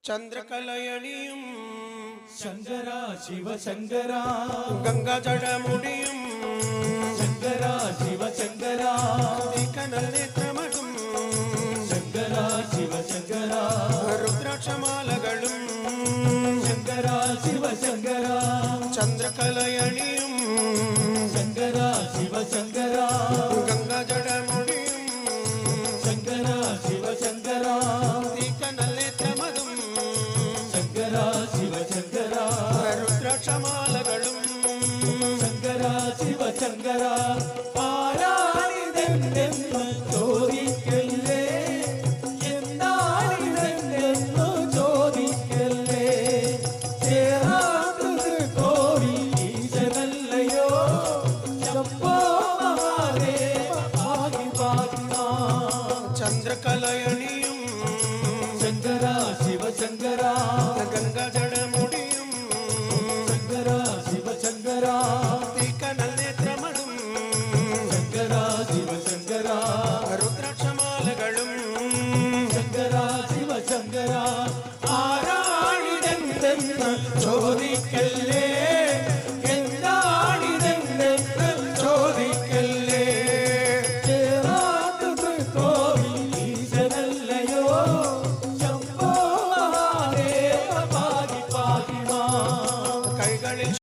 ചന്ദ്രകലയണിയും ശങ്കര ശിവശങ്കര ഗംഗാജടമുടിയും ശങ്കര ശിവശങ്കര കനൽ നേത്രമകും ശങ്കര ശിവശങ്കര രുദ്രാക്ഷമാലകളും ശങ്കര ശിവശങ്കര ചന്ദ്രകലയണിയും ശങ്കര ശിവശങ്കര ഗംഗാജടമുടിയും ശങ്കര ശിവശങ്കര കനൽ നേത്രമകും ശങ്കര ശിവശങ്കര രുദ്രാക്ഷമാലകളും ശങ്കര ശിവശങ്കര ആരാണിതെന്ന് ചോദിക്കല്ലേ, എന്താണിതെന്ന് ചോദിക്കല്ലേ, ചേരാത്തത് കോടി ഈശനല്ലയോ ശംഭോ മഹാദേവ ഭാഗ്യ ഭാഗ്യ. ചന്ദ്രകലയണിയും ശങ്കര ശിവശങ്കര ഗംഗാജടമുടിയും ശങ്കര ശിവശങ്കര കനൽ നേത്രമകും ശങ്കര ശിവശങ്കര രുദ്രാക്ഷമാലകളും ശങ്കര ശിവശങ്കര ആരാണിതെന്ന് ചോദിക്കല്ലേ,